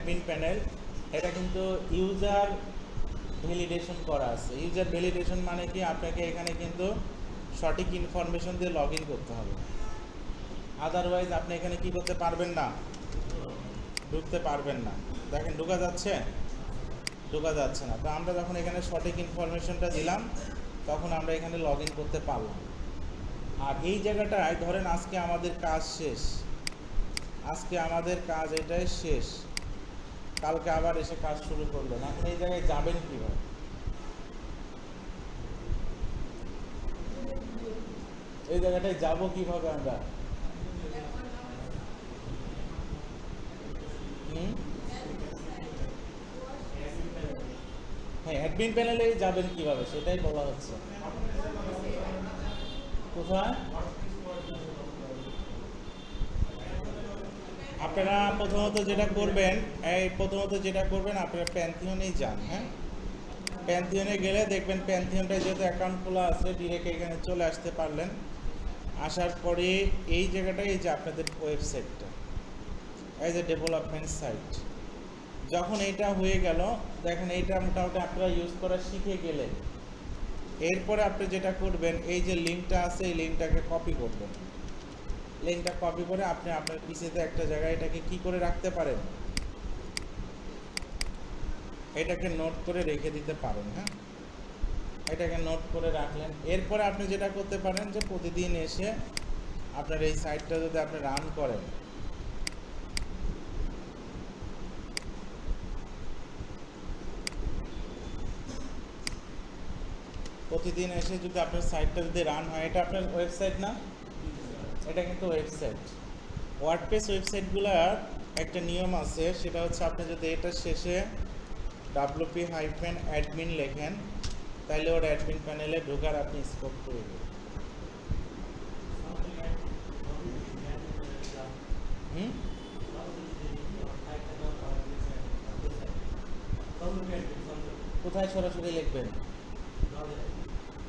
Admin panel, এটা কিন্তু user validation করা আছে। ইউজার ভ্যালিডেশন মানে কি, আপনাকে এখানে কিন্তু সঠিক ইনফরমেশন দিয়ে লগ ইন করতে হবে, আদারওয়াইজ আপনি এখানে কি করতে পারবেন না, ঢুকতে পারবেন না। দেখেন ঢোকা যাচ্ছে, ঢোকা যাচ্ছে না। তো আমরা যখন এখানে সঠিক ইনফরমেশনটা দিলাম তখন আমরা এখানে লগ ইন করতে পারলাম। আর এই জায়গাটায় ধরেন আজকে আমাদের কাজ শেষ, আজকে আমাদের কাজ এটাই শেষ, কালকে আবার এসে কাজ শুরু করলেন, এখন এই জায়গায় যাবেন কীভাবে? এই জায়গাটায় যাব কিভাবে আমরা? হ্যাঁ, অ্যাডমিন প্যানেলে যাবেন কিভাবে সেটাই বলা হচ্ছে। কোথায়? আপনারা প্রথমত যেটা করবেন, আপনারা প্যান্থিয়নেই যান। হ্যাঁ, প্যান্থিয়নে গেলে দেখবেন প্যান্থিয়নটায় যেহেতু অ্যাকাউন্ট খোলা আছে, ডিরেক্ট এখানে চলে আসতে পারলেন। আসার পরে এই জায়গাটায় এই যে আপনাদের ওয়েবসাইটটা, এই যে ডেভেলপমেন্ট সাইট, যখন এইটা হয়ে গেল, দেখেন এইটা মোটামুটি আপনারা ইউজ করা শিখে গেলে এরপরে আপনি যেটা করবেন, এই যে লিঙ্কটা আছে এই লিঙ্কটাকে কপি করবেন। লিঙ্কটা কপি করে আপনি আপনার পিসিতে একটা জায়গায় এটাকে কি করে রাখতে পারেন, এটাকে নোট করে রেখে দিতে পারেন। হ্যাঁ, এটাকে নোট করে রাখলেন। এরপরে আপনি যেটা করতে পারেন যে প্রতিদিন এসে আপনার এই সাইটটা যদি আপনি রান করেন, প্রতিদিন এসে যদি আপনার সাইটটা যদি রান হয়, এটা আপনার ওয়েবসাইট না, এটা কিন্তু ওয়েবসাইট। ওয়ার্ডপ্রেস ওয়েবসাইটগুলোর একটা নিয়ম আছে, সেটা হচ্ছে আপনি যদি এটা শেষে wp-admin লেখেন, তাহলে ওর অ্যাডমিন প্যানেলে ঢোকার আপনি স্কোপ করে দেবেন। কোথায় সরাসরি লিখবেন?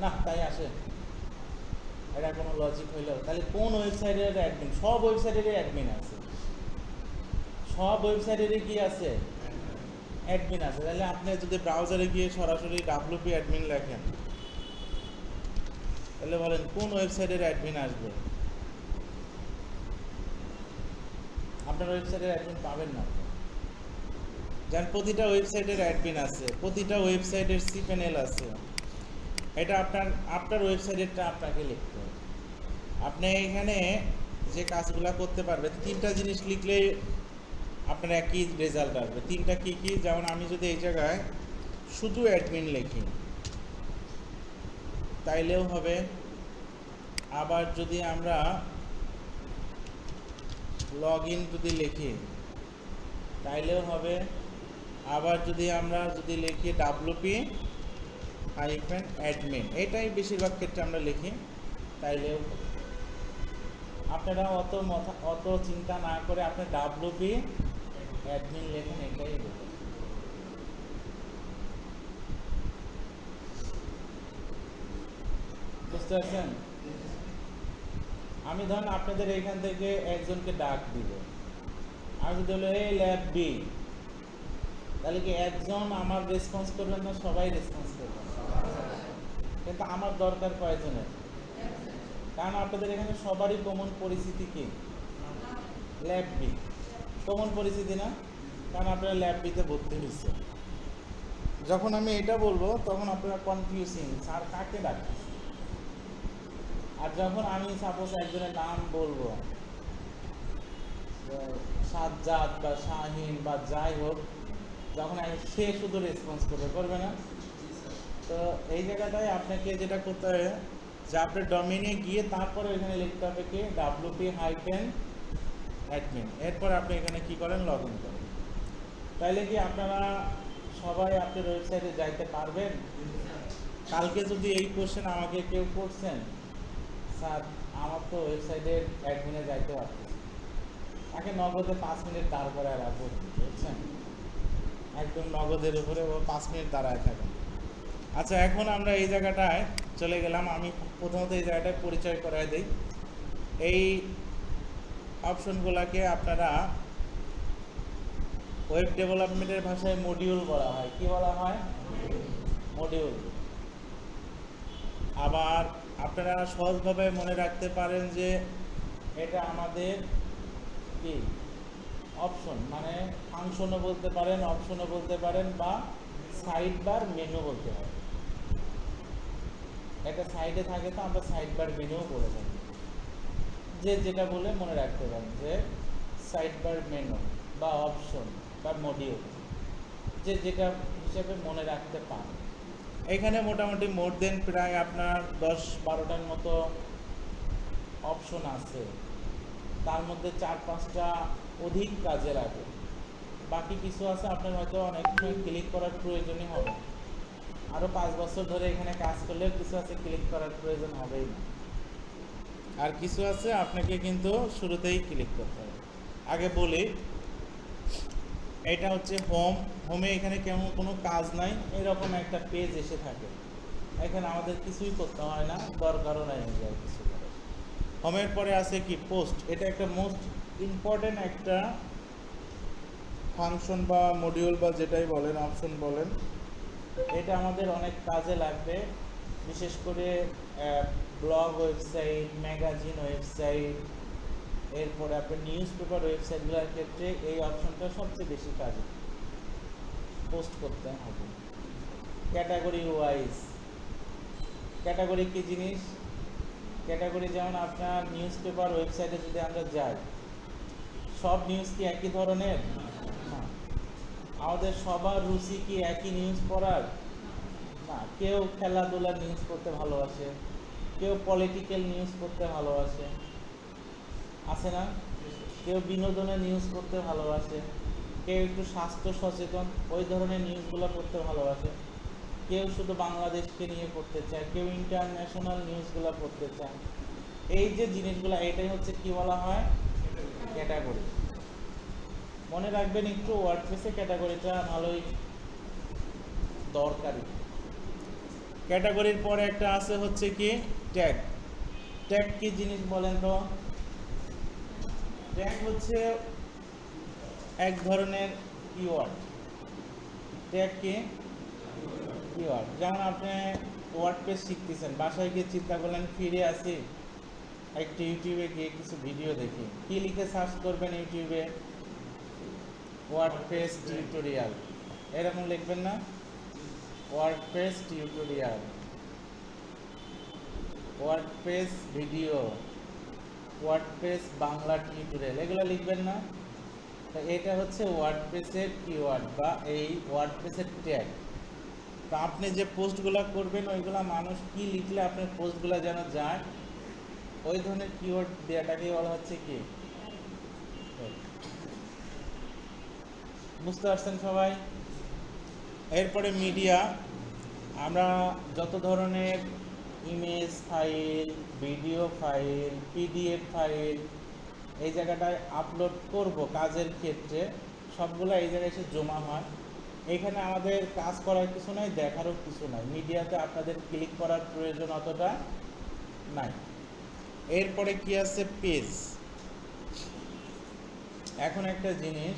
না, তাই আসে, এটা কোনো লজিক হইলো? তাহলে কোন ওয়েবসাইটের অ্যাডমিন? সব ওয়েবসাইটেরই অ্যাডমিন আছে, সব ওয়েবসাইটেরই কি আছে, অ্যাডমিন আছে। তাহলে আপনি যদি ব্রাউজারে গিয়ে সরাসরি wp-admin লেখেন, তাহলে বলেন কোন ওয়েবসাইটের অ্যাডমিন আসবে? আপনার ওয়েবসাইটের অ্যাডমিন পাবেন না। যেন প্রতিটা ওয়েবসাইটের অ্যাডমিন আছে, প্রতিটা ওয়েবসাইটের cPanel আছে। এটা আপনার ওয়েবসাইটেরটা আপনাকে লিখতে হবে। আপনি এখানে যে কাজগুলো করতে পারবেন, তিনটা জিনিস লিখলে আপনার একই রেজাল্ট আসবে। তিনটা কি কি? যেমন আমি যদি এই জায়গায় শুধু অ্যাডমিন লিখি তাইলেও হবে, আবার যদি আমরা লগ ইন যদি লিখি তাইলেও হবে, আবার যদি আমরা লিখি wp-admin, এটাই বেশিরভাগ ক্ষেত্রে আমরা লিখি, তাইলেও হবে। আপনারা অত চিন্তা না করে আপনি wp-admin লেখেন, এটাই হবে। বুঝতে পারছেন? আমি ধরেন আপনাদের এইখান থেকে একজনকে ডাক দিব, আমি যদি বলি এই ল্যাব বি, তাহলে কি একজন আমার রেসপন্স করবেন না সবাই রেসপন্স করবেন? কিন্তু আমার দরকার কয়জনের? কারণ আপনাদের এখানে সবারই কমন পরিস্থিতি কি, ল্যাব বি, কমন পরিস্থিতি না? কারণ আপনারা ল্যাব বিতে ভর্তি হয়েছে। যখন আমি এটা বলবো তখন আপনারা কনফিউজিং, স্যার কাকে ডাকছে? আর যখন আমি সাপোজ একজনের নাম বলবো, সাজ্জাদ বা শাহিন বা যাই হোক, যখন সে শুধু রেসপন্স করবে না? তো এই জায়গাটায় আপনাকে যেটা করতে হবে যে আপনার ডোমেইনে গিয়ে তারপরে এখানে লিখতে হবে কি wp-admin, এরপর আপনি এখানে কি করেন, লগ ইন করেন। তাইলে কি আপনারা সবাই আপনার ওয়েবসাইটে যাইতে পারবেন? কালকে যদি এই কোশ্চেন আমাকে কেউ করছেন, স্যার আমার তো ওয়েবসাইটের অ্যাডমিনে যাইতে পারতেছে, তাকে নগদে 5 মিনিট দাঁড় করায় রাখবো, বুঝছেন? একদম নগদের উপরে ও 5 মিনিট দাঁড়ায় থাকে। আচ্ছা, এখন আমরা এই জায়গাটায় চলে গেলাম। আমি প্রথমত এই জায়গাটায় পরিচয় করায় দিই। এই অপশনগুলোকে আপনারা ওয়েব ডেভেলপমেন্টের ভাষায় মডিউল বলা হয়। কি বলা হয়? মডিউল। আবার আপনারা সহজভাবে মনে রাখতে পারেন যে এটা আমাদের কি অপশন, মানে ফাংশনও বলতে পারেন, অপশনও বলতে পারেন, বা সাইড বার মেনু বলতে পারেন। একটা সাইডে থাকে তো আমরা সাইড বার মেনুও বলে থাকি। যে যেটা বলে মনে রাখতে পারেন যে সাইড বার মেনু বা অপশন বা মডিউল, যে যেটা হিসেবে মনে রাখতে পারেন। এখানে মোটামুটি মোর দেন প্রায় আপনার 10-12টার মতো অপশন আছে, তার মধ্যে 4-5টা অধিক কাজে লাগে। বাকি কিছু আছে আপনার হয়তো অনেক সময় ক্লিক করার প্রয়োজনই হবে, আরও 5 বছর ধরে এখানে কাজ করলেও কিছু আছে ক্লিক করার প্রয়োজন হবেই না, আর কিছু আছে আপনাকে কিন্তু শুরুতেই ক্লিক করতে হবে। আগে বলি, এটা হচ্ছে হোমে এখানে কেমন কোনো কাজ নাই, এরকম একটা পেজ এসে থাকে। এখানে আমাদের কিছুই করতে হয় না, দরকারও নাই যায় কিছু করে। হোমের পরে আছে কি পোস্ট, এটা একটা মোস্ট ইম্পর্টেন্ট একটা ফাংশন বা মডিউল বা যেটাই বলেন, অপশন বলেন। এটা আমাদের অনেক কাজে লাগবে, বিশেষ করে ব্লগ ওয়েবসাইট, ম্যাগাজিন ওয়েবসাইট, এরপরে আপনার নিউজ পেপার ওয়েবসাইটগুলোর ক্ষেত্রে এই অপশনটা সবচেয়ে বেশি কাজে পোস্ট করতে হবে। ক্যাটাগরি ওয়াইজ, ক্যাটাগরি কী জিনিস? ক্যাটাগরি যেমন আপনার নিউজ পেপার ওয়েবসাইটে যদি আমরা যাই, সব নিউজ কি একই ধরনের? না। আমাদের সবার রুচি কি একই নিউজ পড়ার? না। কেউ খেলাধুলার নিউজ পড়তে ভালোবাসে, কেউ পলিটিক্যাল নিউজ পড়তে ভালোবাসে, আছে না? কেউ বিনোদনের নিউজ পড়তে ভালোবাসে, কেউ একটু স্বাস্থ্য সচেতন ওই ধরনের নিউজগুলো পড়তে ভালোবাসে, কেউ শুধু বাংলাদেশকে নিয়ে পড়তে চায়, কেউ ইন্টারন্যাশনাল নিউজগুলো পড়তে চায়। এই যে জিনিসগুলো, এটাই হচ্ছে কি বলা হয়? ক্যাটাগরি। মনে রাখবেন একটু, ওয়ার্ডপ্রেসে ক্যাটাগরিটা ভালোই দরকারি। ক্যাটাগরির পরে একটা আছে হচ্ছে কি ট্যাগ। ট্যাগ কি জিনিস বলেন তো? ট্যাগ হচ্ছে এক ধরনের কিওয়ার্ড। ট্যাগ কি? কিওয়ার্ড। যেমন আপনি ওয়ার্ডপ্রেস শিখতেছেন, বাসায় গিয়ে চিন্তা করলেন ফিরে আসি, একটু ইউটিউবে গিয়ে কিছু ভিডিও দেখি, কি লিখে সার্চ করবেন ইউটিউবে? ওয়ার্ডপ্রেস টিউটোরিয়াল, এরকম লিখবেন না? WordPress tutorial, WordPress video, WordPress Bangla tutorial, এগুলো লিখবেন না? তো এটা হচ্ছে ওয়ার্ডপ্রেসের কিওয়ার্ড বা এই ওয়ার্ডপ্রেসের ট্যাগ। তো আপনি যে পোস্টগুলো করবেন ওইগুলো মানুষ কি লিখলে আপনার পোস্টগুলো যেন যায়, ওই ধরনের কিওয়ার্ড দেওয়াটাকে বলা হচ্ছে কি? বুঝতে পারছেন সবাই? এরপরে মিডিয়া, আমরা যত ধরনের image file, video file, PDF file এই জায়গাটায় আপলোড করব কাজের ক্ষেত্রে, সবগুলো এই জায়গায় এসে জমা হয়। এখানে আমাদের কাজ করার কিছু নাই, দেখারও কিছু নাই, মিডিয়াতে আপনাদের ক্লিক করার প্রয়োজন অতটা নাই। এরপরে কি আছে? পেজ। এখন একটা জিনিস,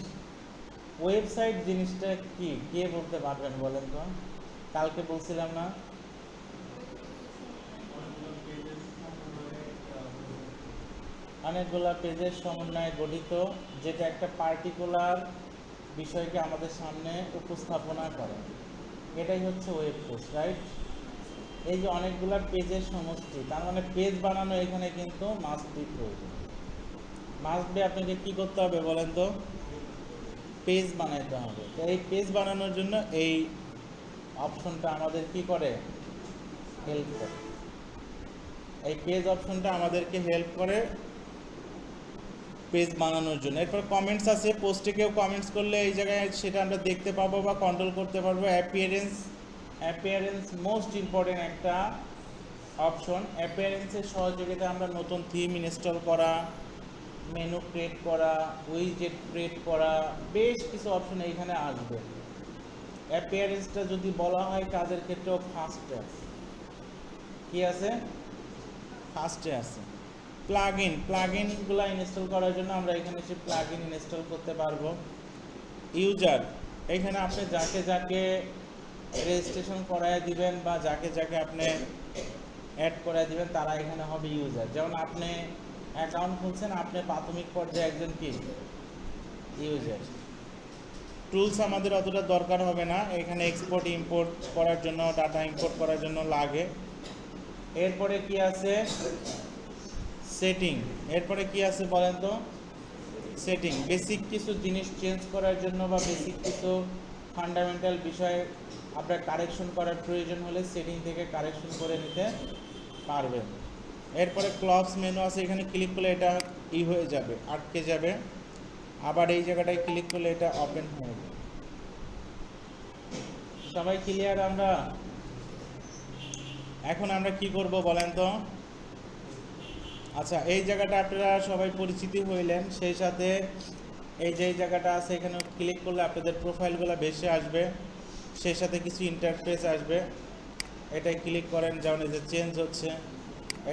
ওয়েবসাইট জিনিসটা কি কে বলতে পারবেন বলেন তো? কালকে বলছিলাম না, অনেকগুলা পেজের সমন্বয়ে গঠিত, যেটা একটা পার্টিকুলার বিষয়কে আমাদের সামনে উপস্থাপনা করে, এটাই হচ্ছে ওয়েব পেজ, রাইট? এই যে অনেকগুলা পেজের সমষ্টি, তার মানে পেজ বানানো এখানে কিন্তু মাস্ট বি প্রয়োজন। মাস্ট বি আপনাকে কি করতে হবে বলেন তো? পেজ বানাইতে হবে। তো এই পেজ বানানোর জন্য এই অপশনটা আমাদের কি করে? হেল্প করে। এই পেজ অপশনটা আমাদেরকে হেল্প করে পেজ বানানোর জন্য। এরপর কমেন্টস আছে, পোস্টে কেউ কমেন্টস করলে এই জায়গায় সেটা আমরা দেখতে পাবো বা কন্ট্রোল করতে পারবো। অ্যাপিয়ারেন্স মোস্ট ইম্পর্টেন্ট একটা অপশন। অ্যাপিয়ারেন্সের সহযোগিতা আমরা নতুন থিম ইনস্টল করা, মেনু ক্রিয়েট করা, উইজেট ক্রিয়েট করা, বেশ কিছু অপশন এইখানে আসবে। অ্যাপিয়ারেন্সটা যদি বলা হয় কাজের ক্ষেত্রেও ফার্স্টে আছে। কি আছে? ফার্স্টে আছে। প্লাগইনগুলো ইনস্টল করার জন্য আমরা এখানে এসে প্লাগইন ইনস্টল করতে পারবো। ইউজার, এখানে আপনি যাকে যাকে রেজিস্ট্রেশন করায় দিবেন বা যাকে যাকে আপনি অ্যাড করায় দিবেন তারা এখানে হবে ইউজার। যেমন আপনি অ্যাকাউন্ট খুলছেন, আপনি প্রাথমিক পর্যায়ে একজন কি ইউজার। টুলস আমাদের অতটা দরকার হবে না, এখানে এক্সপোর্ট ইম্পোর্ট করার জন্য, ডাটা ইম্পোর্ট করার জন্য লাগে। এরপরে কি আছে সেটিং, এরপরে কি আছে বলেন তো সেটিং। বেসিক কিছু জিনিস চেঞ্জ করার জন্য বা বেসিক কিছু ফান্ডামেন্টাল বিষয় আপনার কারেকশন করার প্রয়োজন হলে সেটিং থেকে কারেকশন করে নিতে পারবেন। এরপরে ক্লবস মেনু আছে, এখানে ক্লিক করলে এটা হয়ে যাবে, আটকে যাবে, আবার এই জায়গাটায় ক্লিক করলে এটা ওপেন হয়ে যাবে। সবাই ক্লিয়ার? আমরা এখন আমরা কি করব বলেন তো? আচ্ছা, এই জায়গাটা আপনারা সবাই পরিচিতি হইলেন, সেই সাথে এই যে জায়গাটা আছে এখানে ক্লিক করলে আপনাদের প্রোফাইলগুলো বেশি আসবে, সেই সাথে কিছু ইন্টারফেস আসবে। এটাই ক্লিক করেন, যেমন এই যে চেঞ্জ হচ্ছে,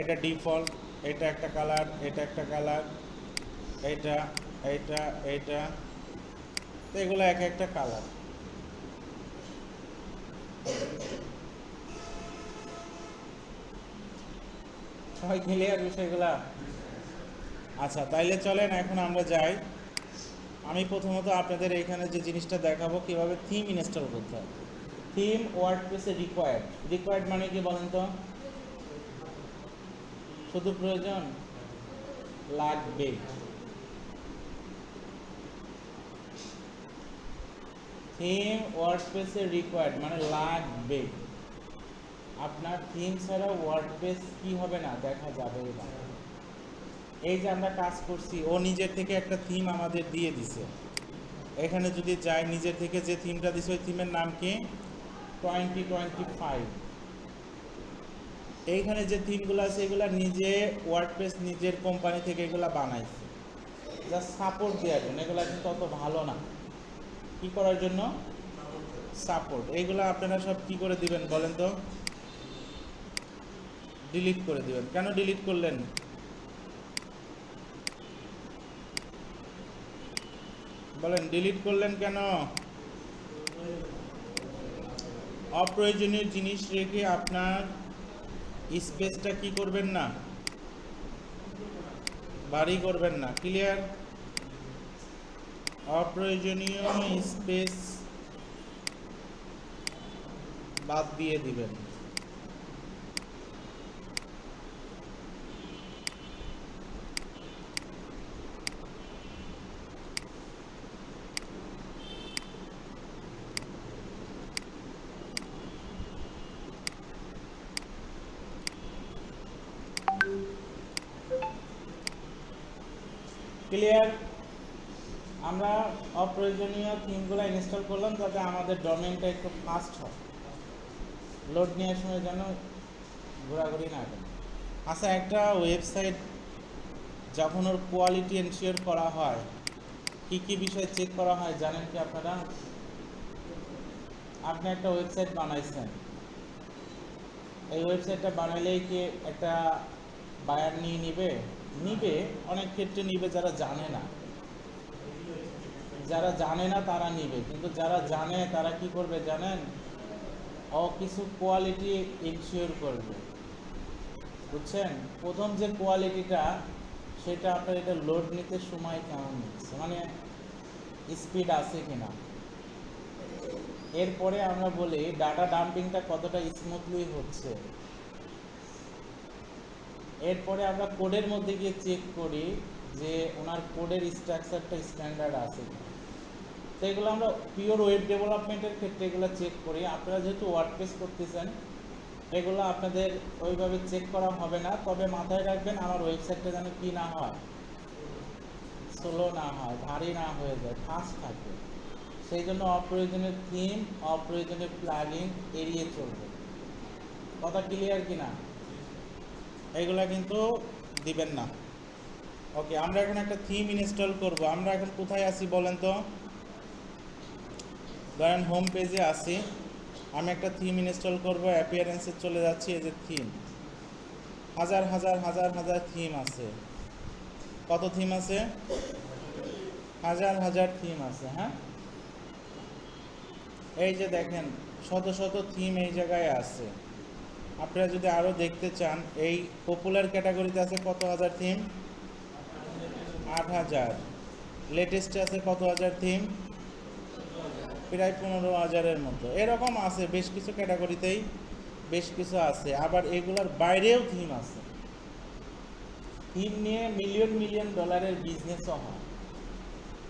এটা ডিফল্ট, এটা একটা কালার, এটা একটা কালার, এইটা এইটা এইটা, তো এগুলো এক একটা কালার। সবাই ক্লিয়ার বিষয়গুলা? আচ্ছা, তাইলে চলেন এখন আমরা যাই। আমি প্রথমত আপনাদের এখানে যে জিনিসটা দেখাবো কিভাবে থিম ইনস্টল করতে হবে। থিম ওয়ার্ডপ্রেসে রিকোয়ার্ড মানে কি বলেন তো? শুধু প্রয়োজন, লাগবে। থিম ওয়ার্ডপ্রেসে রিকোয়ার্ড মানে লাগবে। আপনার থিম ছাড়া ওয়ার্ডপ্রেস কি হবে না, দেখা যাবে না। এই যে আমরা কাজ করছি, ও নিজের থেকে একটা থিম আমাদের দিয়ে দিছে। এখানে যদি যাই, নিজের থেকে যে থিমটা দিছে ওই থিমের নাম কি 2025। এইখানে যে থিমগুলো আছে এগুলো নিজে ওয়ার্ডপ্রেস নিজের কোম্পানি থেকে এগুলো বানাইছে, যা সাপোর্ট দেওয়ার জন্য। এগুলো কিন্তু অত ভালো না। কি করার জন্য? সাপোর্ট। এইগুলো আপনারা সব কি করে দিবেন বলেন তো? ডিলিট করে দিবেন। কেন ডিলিট করলেন? বলেন, ডিলিট করলেন কেন? অপ্রয়োজনীয় জিনিস রেখে আপনার স্পেসটা কি করবেন না, ভারী করবেন না। ক্লিয়ার? অপ্রয়োজনীয় স্পেস বাদ দিয়ে দিবেন। ক্লিয়ার? আমরা অপ্রয়োজনীয় থিমগুলো ইনস্টল করলাম যাতে আমাদের ডোমেইনটা একটু ফাস্ট হয়, লোড নেওয়ার সময় যেন ঘোরাঘুরি না করে। আচ্ছা, একটা ওয়েবসাইট যখন ওর কোয়ালিটি এনশিওর করা হয়, কি কি বিষয় চেক করা হয় জানেন কি আপনারা? আপনি একটা ওয়েবসাইট বানাইছেন, এই ওয়েবসাইটটা বানাইলেই কি একটা বায়ার নিয়ে নিবে? অনেক ক্ষেত্রে নিবে যারা জানে না। যারা জানে না তারা নিবে, কিন্তু যারা জানে তারা কি করবে জানেন? কিছু কোয়ালিটি এনশিওর করবে। বুঝছেন? প্রথম যে কোয়ালিটিটা, সেটা আপনার এটা লোড নিতে সময় কেমন নিচ্ছে, মানে স্পিড আছে কিনা। এরপরে আমরা বলি ডাটা ডাম্পিংটা কতটা স্মুথলি হচ্ছে। এরপরে আমরা কোডের মধ্যে গিয়ে চেক করি যে ওনার কোডের স্ট্রাকচারটা স্ট্যান্ডার্ড আছে। তো এগুলো আমরা পিওর ওয়েব ডেভেলপমেন্টের ক্ষেত্রে এগুলো চেক করি। আপনারা যেহেতু ওয়ার্ডপ্রেস করতেছেন, এগুলো আপনাদের ওইভাবে চেক করা হবে না। তবে মাথায় রাখবেন, আমার ওয়েবসাইটটা যেন কি না হয়, স্লো না হয়, ভারী না হয়ে যায়, ফাস্ট থাকে। সেই জন্য অপ্রয়োজনীয় থিম, অপ্রয়োজনীয় প্লাগইন এড়িয়ে চলবে। কথা ক্লিয়ার কিনা? এইগুলা কিন্তু দিবেন না। ওকে, আমরা এখন একটা থিম ইনস্টল করব। আমরা এখন কোথায় আছি বলেন তো? ধরেন হোম পেজে আছি, আমি একটা থিম ইনস্টল করব। অ্যাপিয়ারেন্সে চলে যাচ্ছি, এই যে থিম, হাজার হাজার হাজার হাজার থিম আছে। কত থিম আছে? হাজার হাজার থিম আছে। হ্যাঁ, এই যে দেখেন শত শত থিম এই জায়গায় আছে। আপনারা যদি আরও দেখতে চান, এই পপুলার ক্যাটাগরিতে আছে কত হাজার থিম? 8,000। লেটেস্টে আছে কত হাজার থিম? প্রায় 15,000-এর মতো এরকম আছে। বেশ কিছু ক্যাটাগরিতেই বেশ কিছু আছে, আবার এগুলোর বাইরেও থিম আছে। থিম নিয়ে মিলিয়ন মিলিয়ন ডলারের বিজনেসও হয়।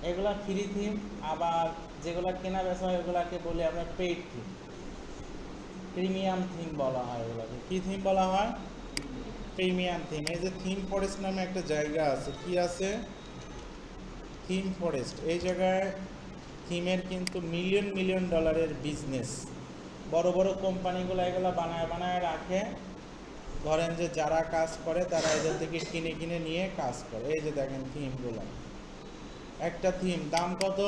এগুলা ফ্রি থিম, আবার যেগুলা কেনা বেচা হয় এগুলাকে বলি আমরা পেইড থিম, প্রিমিয়াম থিম বলা হয় এগুলোকে। কী থিম বলা হয়? Premium theme. এই যে থিম ফরেস্ট নামে একটা জায়গা আছে, কি আছে? Theme forest. এই জায়গায় থিমের কিন্তু মিলিয়ন মিলিয়ন ডলারের বিজনেস। বড় বড় কোম্পানিগুলো এগুলো বানায় বানায় রাখে। ধরেন যে যারা কাজ করে তারা এদের থেকে কিনে কিনে নিয়ে কাজ করে। এই যে দেখেন থিমগুলো, একটা থিম দাম কত?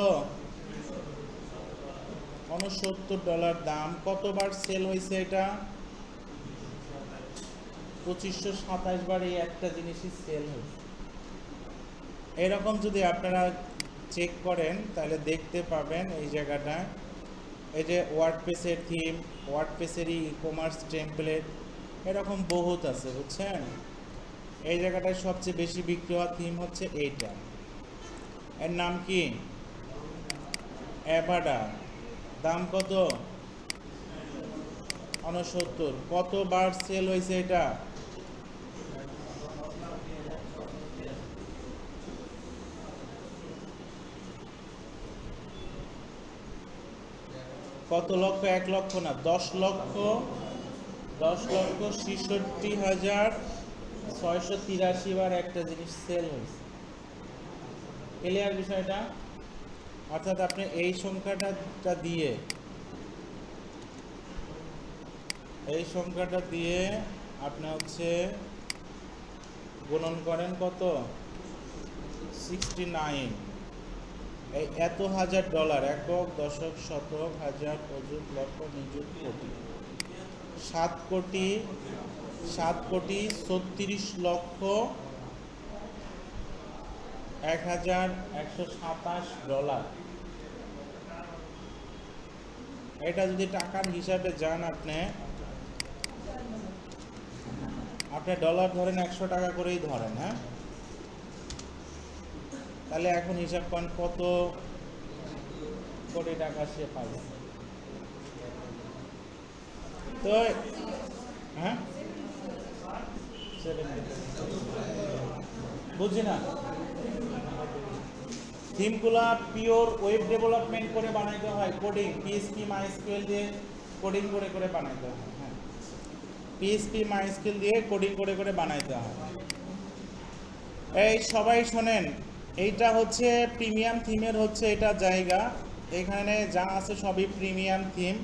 $69 দাম। কতবার সেল হয়েছে এটা? 2527 বার এই একটা জিনিসই সেল হয়েছে। এরকম যদি আপনারা চেক করেন তাহলে দেখতে পাবেন এই জায়গাটায়, এই যে ওয়ার্ডপ্রেসের থিম, ওয়ার্ডপ্রেসেরই ই কমার্স টেমপ্লেট, এরকম বহুত আছে, বুঝছেন? এই জায়গাটায় সবচেয়ে বেশি বিক্রি হওয়া থিম হচ্ছে এইটা। এর নাম কি? অ্যাভাডা। দাম কত? 69। কতবার সেল হয়েছে এটা? কত লক্ষ? 1 লক্ষ না, 10 লক্ষ। 10,66,683 বার একটা জিনিস সেল হয়েছে। ক্লিয়ার বিষয়টা? অর্থাৎ আপনি এই সংখ্যাটা দিয়ে আপনি হচ্ছে গুণন করেন কত? 69। এই এত হাজার ডলার, একক, দশক, শতক, হাজার, অযুত, লক্ষ, নিযুত, কোটি। 7,37,1,127 $। এটা যদি টাকার হিসাবে যান, আপনি ডলার ধরেন 100 টাকা করেই ধরেন, হ্যাঁ? তাহলে এখন হিসাব করেন কত কোটি টাকা সে পাবে। তো হ্যাঁ, বুঝছি না। থিমগুলা পিওর ওয়েব ডেভেলপমেন্ট করে বানাইতে হয়, কোডিং, PHP MySQL দিয়ে কোডিং করে করে বানাইতে হয়। হ্যাঁ, PHP MySQL দিয়ে কোডিং করে করে বানাইতে হয়। এই সবাই শোনেন, এইটা হচ্ছে প্রিমিয়াম থিমের হচ্ছে এটা জায়গা। এখানে যা আছে সবই প্রিমিয়াম থিম।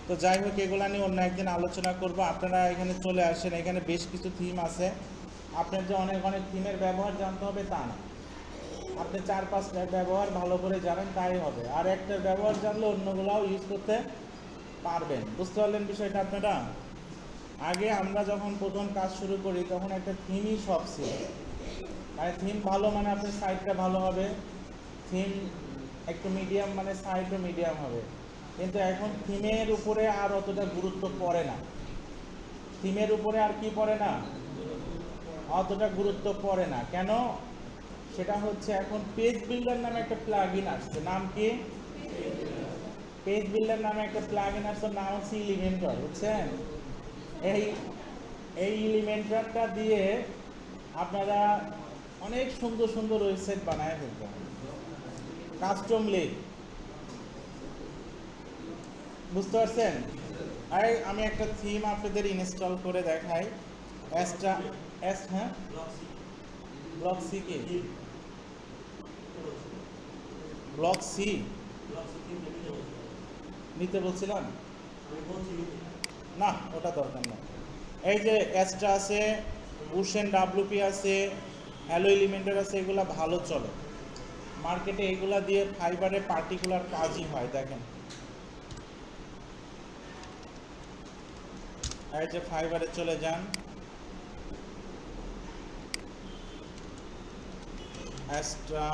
তো যাই হোক, এগুলো নিয়ে অন্য একদিন আলোচনা করব। আপনারা এখানে চলে আসেন, এখানে বেশ কিছু থিম আছে। আপনার যে অনেক অনেক থিমের ব্যবহার জানতে হবে তা না, আপনি 4-5টার ব্যবহার ভালো করে জানেন তাই হবে। আর একটার ব্যবহার জানলে অন্যগুলাও ইউজ করতে পারবেন। বুঝতে পারলেন বিষয়টা আপনারা? আগে আমরা যখন প্রথম কাজ শুরু করি তখন একটা থিমই সব ছিল। মানে থিম ভালো মানে আপনার সাইটটা ভালো হবে, থিম একটু মিডিয়াম মানে সাইটও মিডিয়াম হবে। কিন্তু এখন থিমের উপরে আর অতটা গুরুত্ব পড়ে না। থিমের উপরে আর কি পড়ে না? অতটা গুরুত্ব পড়ে না। কেন? সেটা হচ্ছে এখন পেজ বিল্ডার নামে একটা প্লাগইন আসছে। নাম কি? পেজ বিল্ডার নামে একটা প্লাগইন আসছে, নাম হচ্ছে এলিমেন্টর। বুঝছেন? এই এলিমেন্টরটা দিয়ে আপনারা অনেক সুন্দর সুন্দর ওয়েবসাইট বানায় ফেলতে পারেন, কাস্টম লিঙ্ক। বুঝতে পারছেন? আমি একটা থিম আপনাদের ইনস্টল করে দেখাই। হ্যাঁ, ব্লক সি কি? ব্লক সি নিতে বলছিলাম না, ওটা দরকার না। এই যে এসটা আছে, ওশেন WP আছে, হ্যালো এলিমেন্টার আছে, এগুলা ভালো চলে মার্কেটে। এগুলা দিয়ে ফাইবারে পার্টিকুলার কাজই হয়। দেখেন, এই যে ফাইবারে চলে যান, এক্সট্রা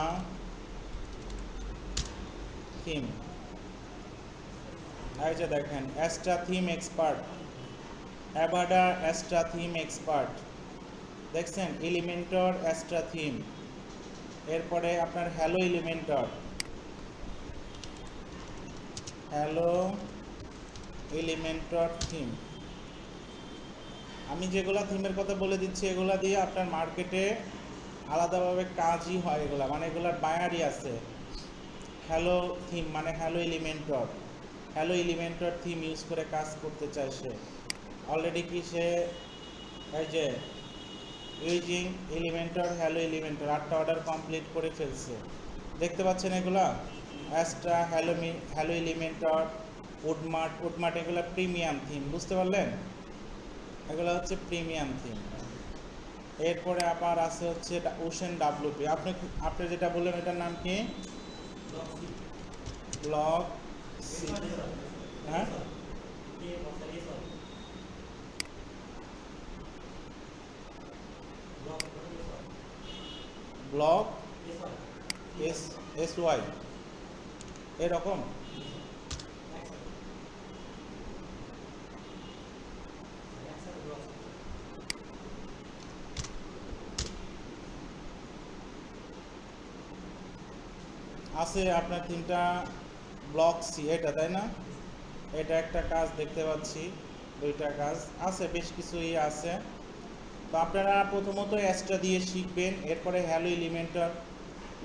থিম, এই যে দেখেন Astra theme expert, Avada Astra theme expert, দেখছেন এলিমেন্টর অ্যাস্ট্রা থিম। এরপরে আপনার hello Elementor, hello Elementor theme. আমি যেগুলো থিমের কথা বলে দিচ্ছি এগুলা দিয়ে আপনার মার্কেটে আলাদাভাবে কাজই হয়, এগুলা মানে এগুলার বায়ারই আছে। হ্যালো থিম মানে hello Elementor, hello Elementor theme use করে কাজ করতে চায় সে। অলরেডি কি সে এই যে ইউজিং এলিমেন্টর হ্যালো এলিমেন্টর 8টা অর্ডার কমপ্লিট করে ফেলছে, দেখতে পাচ্ছেন এগুলা Astra hello Elementor WoodMart. WoodMart এগুলো প্রিমিয়াম থিম, বুঝতে পারলেন, এগুলো হচ্ছে প্রিমিয়াম থিম। এরপরে আবার আছে হচ্ছে ওশেন ডাব্লিউপি। আপনি যেটা বললেন এটার নাম কি? ব্লক সি, হ্যাঁ ব্লক SY এরকম। আছে আপনার থিমটা ব্লক সি, এটা তাই না? এটা একটা কাজ দেখতে পাচ্ছি, দুইটা কাজ আছে, বেশ কিছুই আছে। তো আপনারা প্রথমত অ্যাস্ট্রা দিয়ে শিখবেন, এরপরে হ্যালো এলিমেন্টর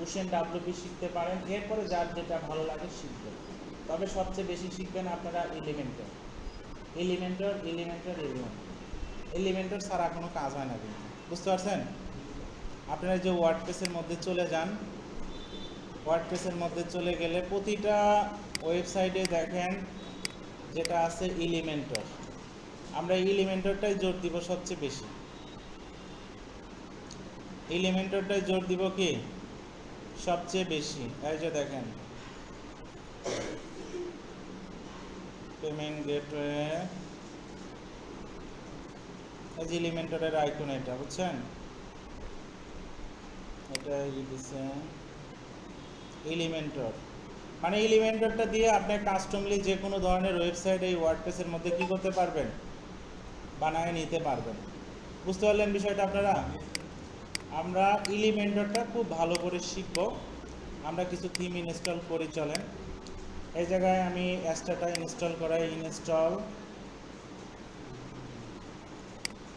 ওশেন ডাব্লিউপি শিখতে পারেন, এরপরে যার যেটা ভালো লাগে শিখবেন। তবে সবচেয়ে বেশি শিখবেন আপনারা এলিমেন্টর। এলিমেন্টর ছাড়া কোনো কাজ হয় না কিন্তু, বুঝতে পারছেন? আপনারা যে ওয়ার্ডপ্রেসের মধ্যে চলে যান, ওয়ার্ডপ্রেসের মধ্যে চলে গেলে প্রতিটা ওয়েবসাইটে দেখেন যেটা আছে এলিমেন্টর, আমরা এলিমেন্টরটাই জোর দিব সবচেয়ে বেশি। এলিমেন্টরটাই জোর দিব কি সবচেয়ে বেশি। এই যে দেখেন পেমেন্ট গেটওয়ে, এই যে এলিমেন্টরের আইকন এটা, বুঝছেন? এটা দিচ্ছে এলিমেন্টর, মানে এলিমেন্টরটা দিয়ে আপনি কাস্টমলি যে কোনো ধরনের ওয়েবসাইট এই ওয়ার্ডপ্রেসের মধ্যে কি করতে পারবেন, বানায় নিতে পারবেন। বুঝতে পারলেন বিষয়টা আপনারা? আমরা এলিমেন্টরটা খুব ভালো করে শিখব। আমরা কিছু থিম ইনস্টল করি, চলেন। এই জায়গায় আমি অ্যাস্ট্রাটা ইনস্টল করাই, ইনস্টল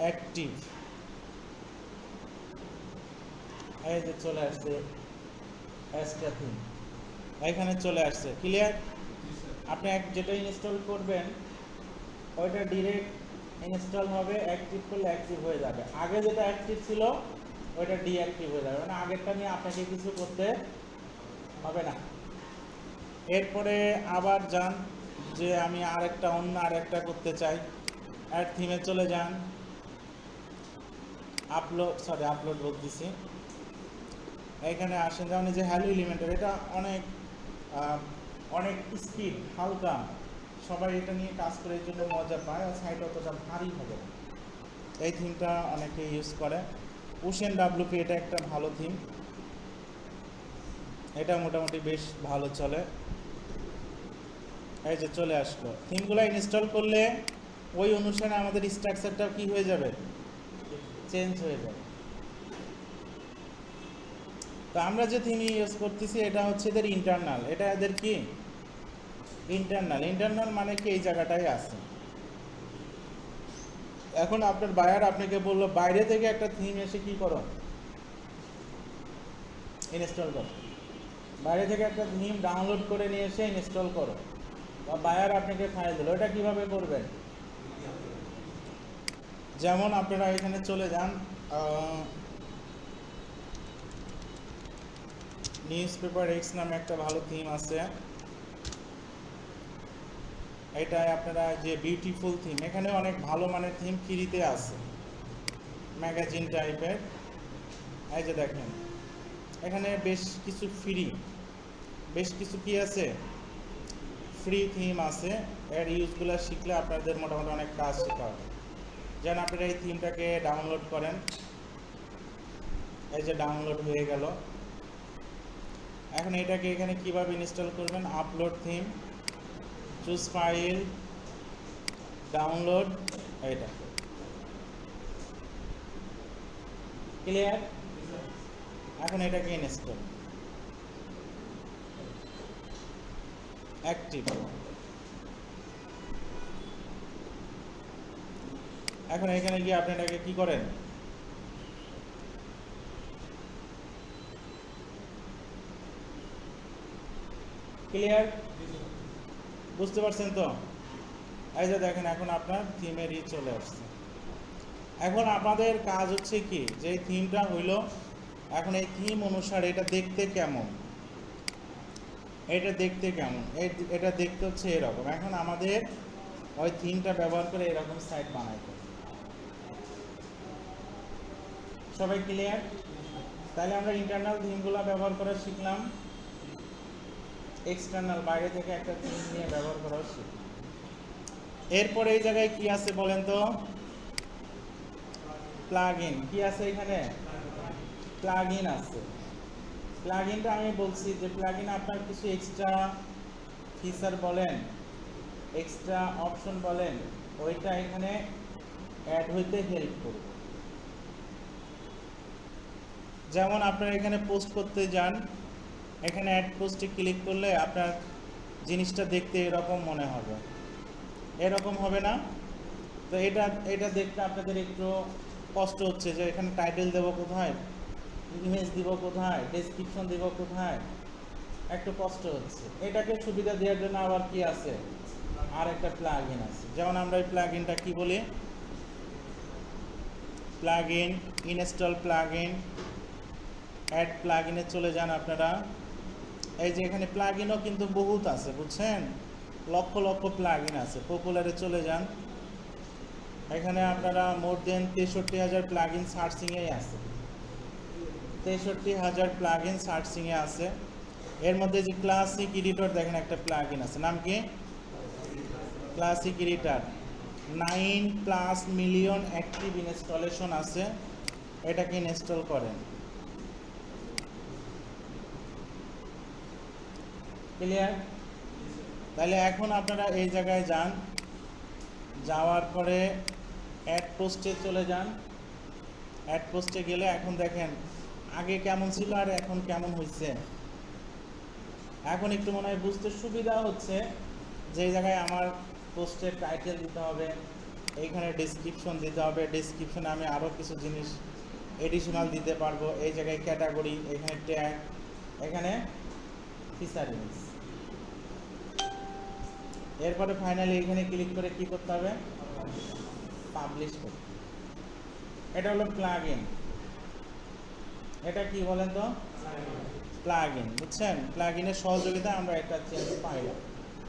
অ্যাক্টিভ, এই যে চলে আসছে অ্যাস্ট্রা থিম, এখানে চলে আসছে, ক্লিয়ার? আপনি যেটা ইনস্টল করবেন ওইটা ডিরেক্ট ইনস্টল হবে, অ্যাক্টিভ করলে অ্যাক্টিভ হয়ে যাবে। আগে যেটা অ্যাক্টিভ ছিল ওইটা ডিঅ্যাক্টিভ হয়ে যাবে, মানে আগেরটা নিয়ে আপনাকে কিছু করতে হবে না। এরপরে আবার যান যে আমি অন্য আরেকটা করতে চাই, অ্যাড থিমে চলে যান, আপলোড বলতেছি, এখানে আসেন, যেমন যে হ্যালো এলিমেন্টর, এটা অনেক স্পিড, হালকা, সবাই এটা নিয়ে কাজ করে এই জন্য মজা পায়, আর সাইট অতটা ভারী হবে না। এই থিমটা অনেকে ইউজ করে। ওশেন ডাব্লিউপি এটা একটা ভালো থিম, এটা মোটামুটি বেশ ভালো চলে। এই যে চলে আসলো, থিমগুলো ইনস্টল করলে ওই অনুসারে আমাদের স্ট্রাকচারটা কি হয়ে যাবে, চেঞ্জ হয়ে যাবে। তো আমরা যে থিম ইউজ করতেছি এটা হচ্ছে এদের ইন্টারনাল, এটা এদের কি ইন্টারনাল মানে কি এই জায়গাটাই আছে। এখন আপনার বায়ার আপনাকে বললো বাইরে থেকে একটা থিম এসে কি করো, ইনস্টল করো, বাইরে থেকে একটা থিম ডাউনলোড করে নিয়ে এসে ইনস্টল করো, বা বায়ার আপনাকে ফাইল দিল, এটা কিভাবে করবেন? যেমন আপনারা এখানে চলে যান, নিউজপেপার এক্স নামে একটা ভালো থিম আছে, এটাই আপনারা যে বিউটিফুল থিম, এখানে অনেক ভালো মানের থিম ফ্রিতে আছে, ম্যাগাজিন টাইপের। এই যে দেখেন এখানে বেশ কিছু কি আছে, ফ্রি থিম আছে। এর ইউজগুলো শিখলে আপনাদের মোটামুটি অনেক কাজ শেখা হবে। যেন আপনারা এই থিমটাকে ডাউনলোড করেন, এই যে ডাউনলোড হয়ে গেল। এখন এটাকে এখানে কিভাবে ইনস্টল করবেন, upload theme, choose file, download, এটা ক্লিয়ার। এখন এটাকে ইনস্টল, অ্যাক্টিভ। এখন এখানে গিয়ে আপনি এটাকে কি করেন, ক্লিয়ার, বুঝতে পারছেন তো? এই যে দেখেন এখন আপনার থিমের চলে আসছে। এখন আপনাদের কাজ হচ্ছে কি, যে থিমটা হইলো, এখন এই থিম অনুসারে এটা দেখতে কেমন, এটা দেখতে কেমন, এটা দেখতে হচ্ছে এরকম। এখন আমাদের ওই থিমটা ব্যবহার করে এরকম সাইট বানাইতে হবে। সবাই ক্লিয়ার? তাহলে আমরা ইন্টারনাল থিমগুলো ব্যবহার করা শিখলাম, এক্সটার্নাল বাইরে থেকে একটা থিম নিয়ে ব্যবহার করাও শিখলাম। এরপরে এই জায়গায় কি আছে বলেন তো, প্লাগইন। কি আছে এখানে? প্লাগইন আছে। প্লাগইনটা আমি বলছি যে প্লাগইন আপনার কিছু এক্সট্রা ফিচার বলেন, এক্সট্রা অপশন বলেন, ওইটা এখানে অ্যাড হইতে হেল্প করবে। যেমন আপনারা এখানে পোস্ট করতে যান, এখানে অ্যাড পোস্টে ক্লিক করলে আপনার জিনিসটা দেখতে এরকম মনে হবে, এরকম হবে না? তো এটা দেখতে আপনাদের একটু কষ্ট হচ্ছে যে এখানে টাইটেল দেব কোথায়, ইমেজ দিব কোথায়, ডেসক্রিপশন দিব কোথায়, একটু কষ্ট হচ্ছে। এটাকে সুবিধা দেওয়ার জন্য আবার কি আছে, আর একটা প্লাগইন আছে। যেমন আমরা এই প্লাগইনটা কি বলি, প্লাগইন, ইনস্টল প্লাগইন, অ্যাড প্লাগইনে চলে যান আপনারা। এই যে এখানে প্লাগইনও কিন্তু বহুত আছে, বুঝছেন, লক্ষ লক্ষ প্লাগইন আছে। পপুলারে চলে যান, এখানে আপনারা মোর দেন 63,000 প্লাগইন সার্চিংয়ে আছে, 63,000 প্লাগইন সার্চিংয়ে আছে। এর মধ্যে যে ক্লাসিক এডিটর দেখেন একটা প্লাগইন আছে, নাম কি? Classic editor. 9+ million active installation আছে, এটাকে ইনস্টল করেন। ক্লিয়ার? তাহলে এখন আপনারা এই জায়গায় যান, যাওয়ার পরে অ্যাড পোস্টে চলে যান। অ্যাড পোস্টে গেলে এখন দেখেন আগে কেমন ছিল আর এখন কেমন হয়েছে। এখন একটু মনে হয় বুঝতে সুবিধা হচ্ছে যে এই জায়গায় আমার পোস্টের টাইটেল দিতে হবে, এইখানে ডেসক্রিপশন দিতে হবে, ডেসক্রিপশনে আমি আরও কিছু জিনিস এডিশনাল দিতে পারবো। এই জায়গায় ক্যাটাগরি, এখানে ট্যাগ, এখানে ফিচারিংস। এরপরে ফাইনালি এখানে ক্লিক করে কি করতে হবে, পাবলিশ করতে। এটা হলো প্লাগইন। এটা কি বলেন তো, প্লাগইন, বুঝছেন? প্লাগইনের সহযোগিতা আমরা একটা চেঞ্জ পাইলাম।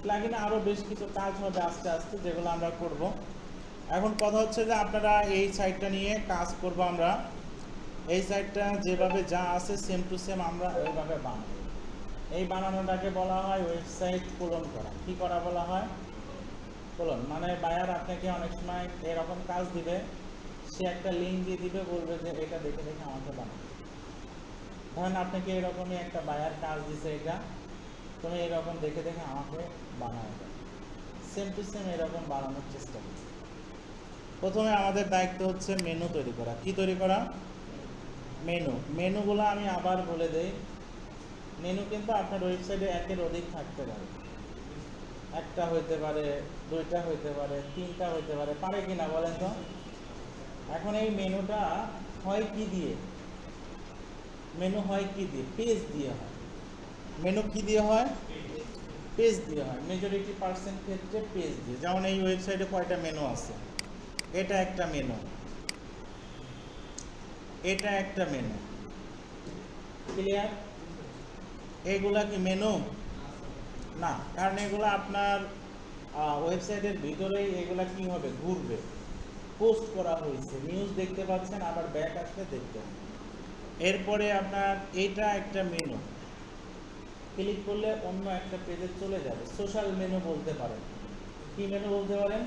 প্লাগইনে আরও বেশ কিছু কাজ হবে আস্তে আস্তে, যেগুলো আমরা করব। এখন কথা হচ্ছে যে আপনারা এই সাইটটা নিয়ে কাজ করব আমরা। এই সাইটটা যেভাবে যা আছে সেম টু সেম আমরা ওইভাবে বানাবো। এই বানানোটাকে বলা হয় ওয়েবসাইট ক্লোন করা। কি করা বলা হয়? ক্লোন। মানে বায়ার আপনাকে অনেক সময় এরকম কাজ দিবে, সে একটা লিঙ্ক দিয়ে দিবে, বলবে যে এটা দেখে দেখে আমাকে বানাবে। ধরেন আপনাকে এরকমই একটা বায়ার কাজ দিছে, এটা তুমি এরকম দেখে দেখে আমাকে বানাবে। সেম টু সেম এরকম বানানোর চেষ্টা করি। প্রথমে আমাদের দায়িত্ব হচ্ছে মেনু তৈরি করা। কি তৈরি করা? মেনু। মেনুগুলো আমি আবার বলে দেই। মেনু কিন্তু আপনার ওয়েবসাইটে একের অধিক থাকতে পারে, একটা হইতে পারে, দুইটা হইতে পারে, তিনটা হইতে পারে, পারে কিনা বলেন তো? এখন এই মেনুটা হয় কি দিয়ে? মেনু হয় কি দিয়ে? পেজ দিয়ে হয়। মেনু কি দিয়ে হয়? পেজ দিয়ে হয়। মেজরিটি পার্সেন্ট ক্ষেত্রে পেজ দিয়ে। যেমন এই ওয়েবসাইটে কয়টা মেনু আছে, এটা একটা মেনু, এটা একটা মেনু। ক্লিয়ার? এগুলা কি মেনু না, কারণ এগুলো আপনার ওয়েবসাইটের ভিতরেই এগুলা কি হবে, ঘুরবে। পোস্ট করা হয়েছে, নিউজ দেখতে পাচ্ছেন, আবার ব্যাক আসলে দেখতে হবে। এরপরে আপনার এটা একটা মেনু, ক্লিক করলে অন্য একটা পেজে চলে যাবে। সোশ্যাল মেনু বলতে পারেন। কি মেনু বলতে পারেন?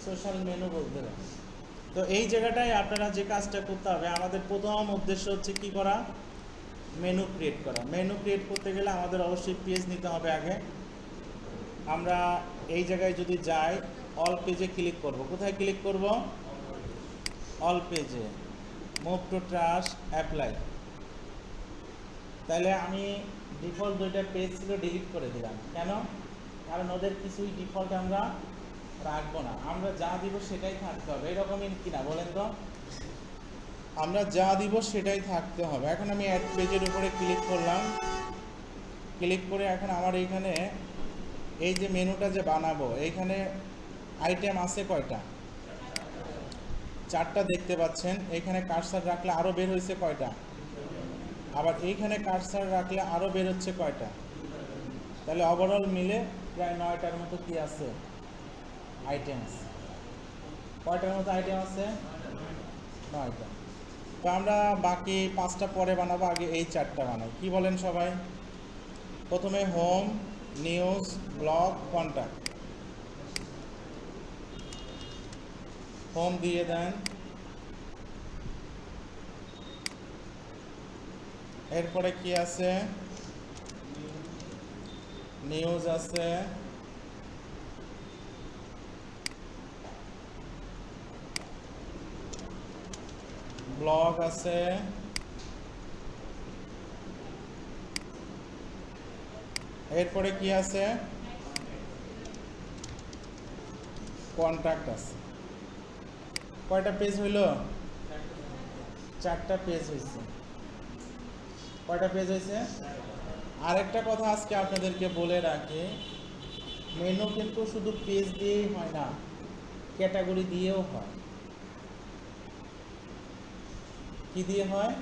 সোশ্যাল মেনু বলতে পারেন। তো এই জায়গাটায় আপনারা যে কাজটা করতে হবে, আমাদের প্রথম উদ্দেশ্য হচ্ছে কি করা, মেনু ক্রিয়েট করা। মেনু ক্রিয়েট করতে গেলে আমাদের অবশ্যই পেজ নিতে হবে আগে। আমরা এই জায়গায় যদি যাই অল পেজে ক্লিক করব। কোথায় ক্লিক করব? অল পেজে। Move to trash, apply. তাহলে আমি ডিফল্ট দুইটা পেজ ছিল ডিলিট করে দিলাম। কেন? কারণ ওদের কিছুই ডিফল্ট আমরা রাখবো না, আমরা যা দিব সেটাই থাকতে হবে। এরকমই কিনা বলেন তো? আমরা যা দিব সেটাই থাকতে হবে। এখন আমি অ্যাড পেজের উপরে ক্লিক করলাম। ক্লিক করে এখন আমার এইখানে এই যে মেনুটা যে বানাবো, এইখানে আইটেম আছে কয়টা? 4টা দেখতে পাচ্ছেন। এইখানে কার্সার রাখলে আরও বের হয়েছে কয়টা? আবার এইখানে কার্সার রাখলে আরও বের হচ্ছে কয়টা? তাহলে ওভারঅল মিলে প্রায় 9টার মতো কি আছে আইটেমস। কয়টার মতো আইটেম আছে? 9টা। তো আমরা বাকি 5টা পরে বানাবো, আগে এই 4টা বানাই। কি বলেন সবাই? প্রথমে home, news, blog, contact. Home দিয়ে দেন, এরপরে কি আছে? নিউজ আছে, ব্লগ আছে, এরপরে কি আছে? কন্ট্যাক্ট আছে। কয়টা পেজ হইল? 4টা পেজ হয়েছে। কয়টা পেজ হয়েছে? আরেকটা কথা আজকে আপনাদেরকে বলে রাখি, মেনু কিন্তু শুধু পেজ দিয়েই হয় না, ক্যাটাগরি দিয়েও হয়। কি দিয়ে হয়?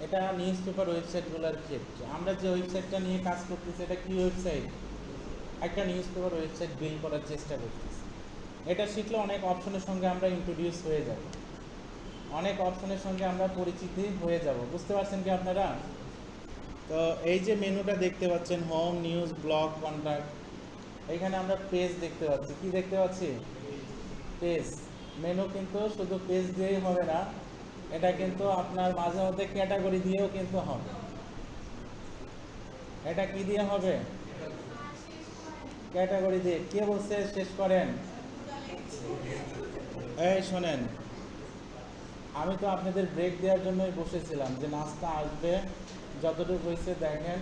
এটা নিউজ পেপার ওয়েবসাইটগুলোর ক্ষেত্রে। আমরা যে ওয়েবসাইটটা নিয়ে কাজ করতেছি এটা কি ওয়েবসাইট? একটা নিউজ পেপার ওয়েবসাইট বিল্ড করার চেষ্টা করতেছি। এটা শিখলে অনেক অপশনের সঙ্গে আমরা ইন্ট্রোডিউস হয়ে যাব, অনেক অপশনের সঙ্গে আমরা পরিচিতি হয়ে যাব। বুঝতে পারছেন কি আপনারা? তো এই যে মেনুটা দেখতে পাচ্ছেন, হোম, নিউজ, ব্লগ, কন্ট্যাক্ট, এইখানে আমরা পেজ দেখতে পাচ্ছি। কি দেখতে পাচ্ছি? পেজ। মেনু কিন্তু শুধু পেজ দিয়েই হবে না, এটা কিন্তু আপনার মাঝে মধ্যে ক্যাটাগরি দিয়েও কিন্তু হবে। এটা কি দিয়ে হবে? ক্যাটাগরি দিয়ে। কে বলছে শেষ করেন? এই শোনেন, আমি তো আপনাদের ব্রেক দেওয়ার জন্যই বসেছিলাম যে নাস্তা আসবে, যতটুকু হয়েছে দেখেন,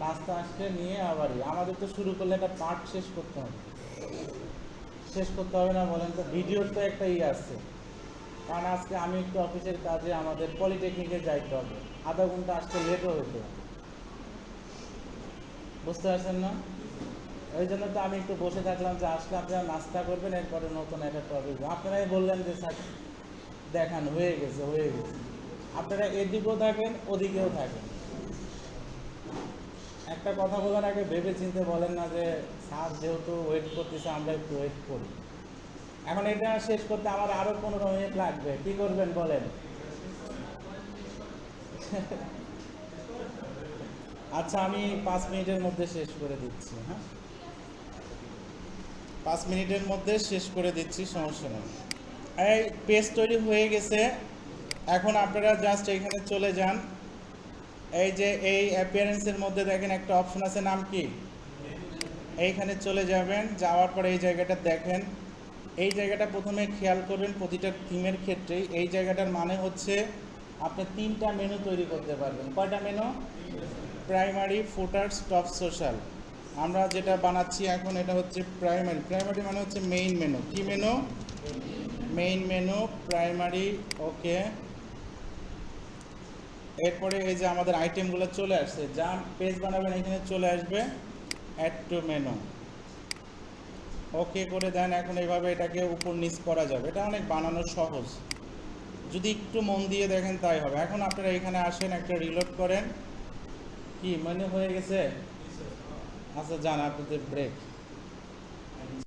নাস্তা আসলে নিয়ে আবারই আমাদের তো শুরু করলে একটা পার্ট শেষ করতে হবে। শেষ করতে হবে না বলেন তো? ভিডিওর তো একটা আছে, কারণ আজকে আমি একটু অফিসের কাজে আমাদের পলিটেকনিকে যাইতে হবে, আধা ঘন্টা আসতে লেটও হতো। বুঝতে পারছেন না? ওই জন্য তো আমি একটু বসে থাকলাম যে আসলে আপনারা নাস্তা করবেন, এরপরে নতুন একটা টপিক। আপনারাই বললেন যে স্যার দেখান হয়ে গেছে, হয়ে গেছে। আপনারা এদিকেও থাকেন, ওদিকেও থাকেন। একটা কথা বলার আগে ভেবে চিন্তে বলেন না যে স্যার যেহেতু ওয়েট করতেছে আমরা একটু ওয়েট করি। এখন এটা শেষ করতে আমার আরও 15 মিনিট লাগবে। কি করবেন বলেন? আচ্ছা, আমি 5 মিনিটের মধ্যে শেষ করে দিচ্ছি। হ্যাঁ, 5 মিনিটের মধ্যে শেষ করে দিচ্ছি, সমস্যা নেই। এই পেজ তৈরি হয়ে গেছে। এখন আপনারা জাস্ট এইখানে চলে যান। এই যে এই অ্যাপিয়ারেন্সের মধ্যে দেখেন একটা অপশন আছে, নাম কি? এইখানে চলে যাবেন, যাওয়ার পরে এই জায়গাটা দেখেন। এই জায়গাটা প্রথমে খেয়াল করবেন, প্রতিটা থিমের ক্ষেত্রেই এই জায়গাটার মানে হচ্ছে আপনি 3টা মেনু তৈরি করতে পারবেন। কয়টা menu? Primary, footers, top, social. আমরা যেটা বানাচ্ছি এখন এটা হচ্ছে প্রাইমারি। প্রাইমারি মানে হচ্ছে মেইন মেনু। কি menu? Main menu, primary. Okay, এরপরে এই যে আমাদের আইটেমগুলো চলে আসছে, যা পেজ বানাবেন এখানে চলে আসবে, অ্যাড টু মেনু। ওকে করে দেন। এখন এইভাবে এটাকে উপর নিচ করা যাবে। এটা অনেক বানানো সহজ, যদি একটু মন দিয়ে দেখেন তাই হবে। এখন আপনারা এখানে আসেন, একটা রিলোড করেন। কি মেনু হয়ে গেছে? আচ্ছা, যান আপনাদের ব্রেক।